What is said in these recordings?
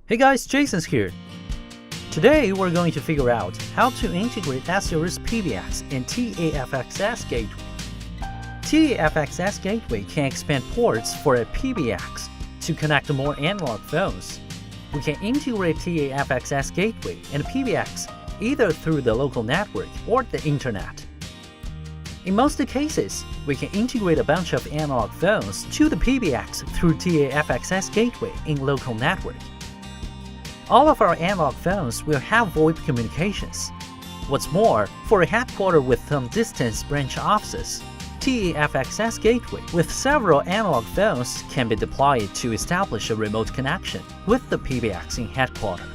Hey guys, Jason's here. Today we're going to figure out how to integrate S-Series PBX and FXS gateway. FXS gateway can expand ports for a PBX to connect more analog phones. We can integrate FXS gateway and PBX either through the local network or the internet. In most cases, we can integrate a bunch of analog phones to the PBX through FXS gateway in local network. All of our analog phones will have VoIP communications. What's more, for a headquarter with some distance branch offices, FXS gateway with several analog phones can be deployed to establish a remote connection with the PBX in headquarter.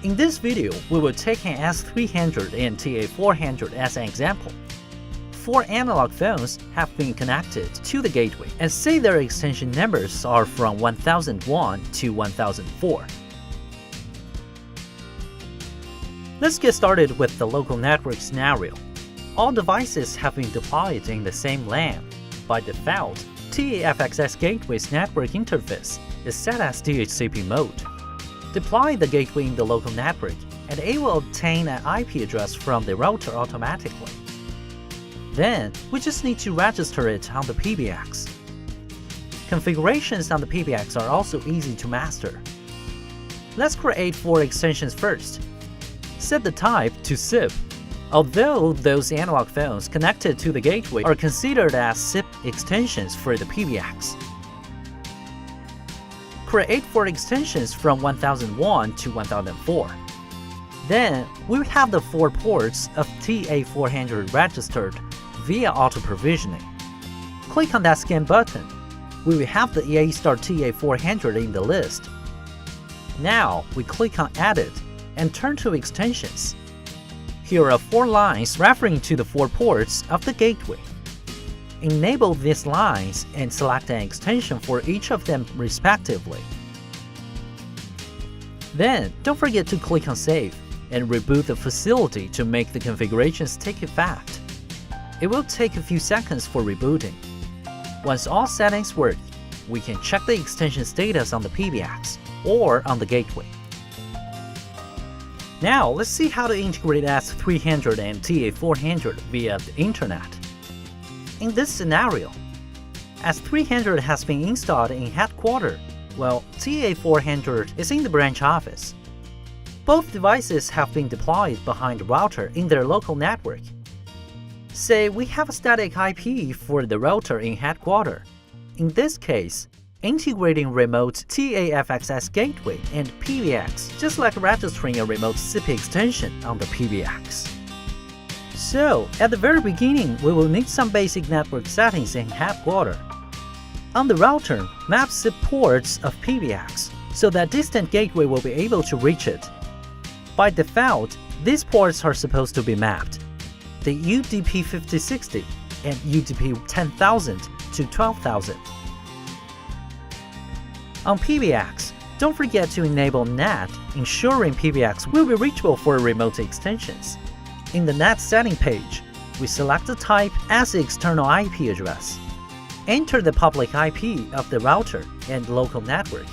In this video, we will take an S300 and TA400 as an example. 4 analog phones have been connected to the gateway, and say their extension numbers are from 1001 to 1004. Let's get started with the local network scenario. All devices have been deployed in the same LAN. By default, FXS gateway's network interface is set as DHCP mode. Deploy the gateway in the local network, and it will obtain an IP address from the router automatically. Then, we just need to register it on the PBX. Configurations on the PBX are also easy to master. Let's create 4 extensions first. Set the type to SIP. Although those analog phones connected to the gateway are considered as SIP extensions for the PBX. Create 4 extensions from 1001 to 1004. Then, we will have the 4 ports of TA400 registered via auto-provisioning. Click on that scan button. We will have the Yeastar TA400 in the list. Now, we click on Edit and turn to Extensions. Here are 4 lines referring to the 4 ports of the gateway. Enable these lines and select an extension for each of them respectively. Then, don't forget to click on Save and reboot the facility to make the configurations take effect. It will take a few seconds for rebooting. Once all settings work, we can check the extension status on the PBX or on the gateway. Now, let's see how to integrate S300 and TA400 via the internet. In this scenario, S300 has been installed in headquarters, while TA400 is in the branch office. Both devices have been deployed behind the router in their local network. Say we have a static IP for the router in headquarters. In this case, integrating remote FXS gateway and PBX, just like registering a remote SIP extension on the PBX. So, at the very beginning, we will need some basic network settings in headquarters. On the router, map SIP ports of PBX, so that distant gateway will be able to reach it. By default, these ports are supposed to be mapped. The UDP 5060 and UDP 10,000 to 12,000. On PBX, don't forget to enable NAT, ensuring PBX will be reachable for remote extensions. In the NAT setting page, we select the type as the external IP address. Enter the public IP of the router and local network.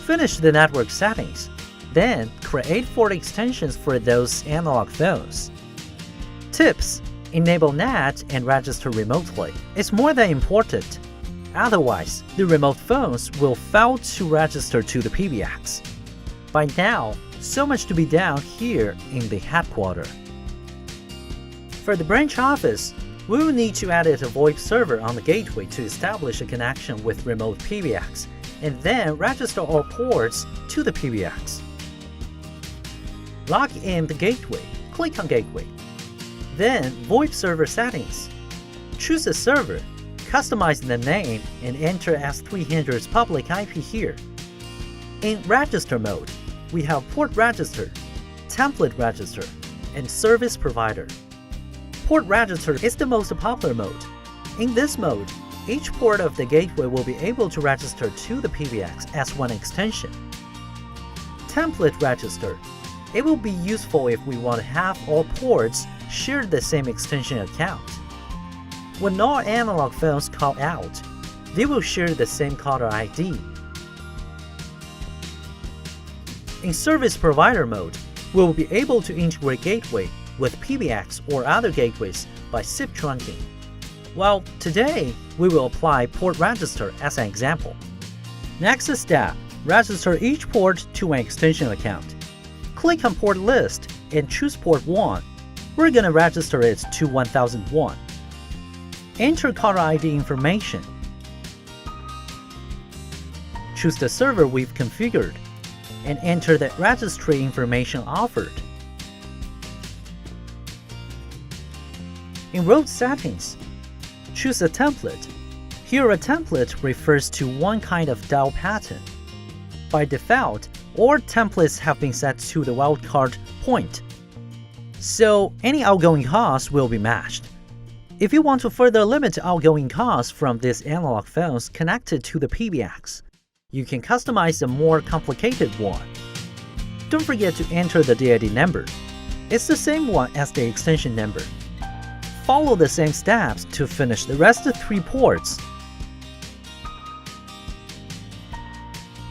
Finish the network settings. Then, create 4 extensions for those analog phones. Tips: enable NAT and register remotely. It's more than important. Otherwise, the remote phones will fail to register to the PBX. By now, so much to be done here in the headquarters. For the branch office, we will need to edit a VoIP server on the gateway to establish a connection with remote PBX, and then register all ports to the PBX. Log in the gateway. Click on Gateway. Then, VoIP server settings. Choose a server, customize the name, and enter S300's public IP here. In register mode, we have port register, template register, and service provider. Port register is the most popular mode. In this mode, each port of the gateway will be able to register to the PBX as one extension. Template register. It will be useful if we want to have all ports share the same extension account. When all analog phones call out, they will share the same caller ID. In service provider mode, we will be able to integrate gateway with PBX or other gateways by SIP trunking. Well, today we will apply port register as an example. Next step, register each port to an extension account. Click on port list and choose port 1. We're going to register it to 1001. Enter caller ID information. Choose the server we've configured and enter the registry information offered. In route settings, choose a template. Here a template refers to one kind of dial pattern. By default, all templates have been set to the wildcard point, so any outgoing costs will be matched. If you want to further limit outgoing costs from these analog phones connected to the PBX, you can customize a more complicated one. Don't forget to enter the DID number. It's the same one as the extension number. Follow the same steps to finish the rest of 3 ports.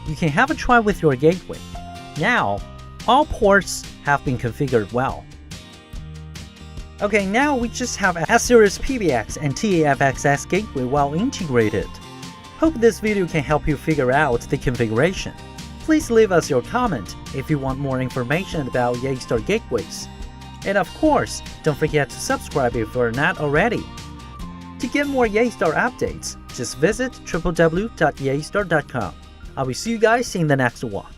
You can have a try with your gateway. Now, all ports have been configured well. Okay, now we just have a S-Series PBX and FXS gateway well integrated. Hope this video can help you figure out the configuration. Please leave us your comment if you want more information about Yeastar gateways. And of course, don't forget to subscribe if you're not already. To get more Yeastar updates, just visit www.yeastar.com. I will see you guys in the next one.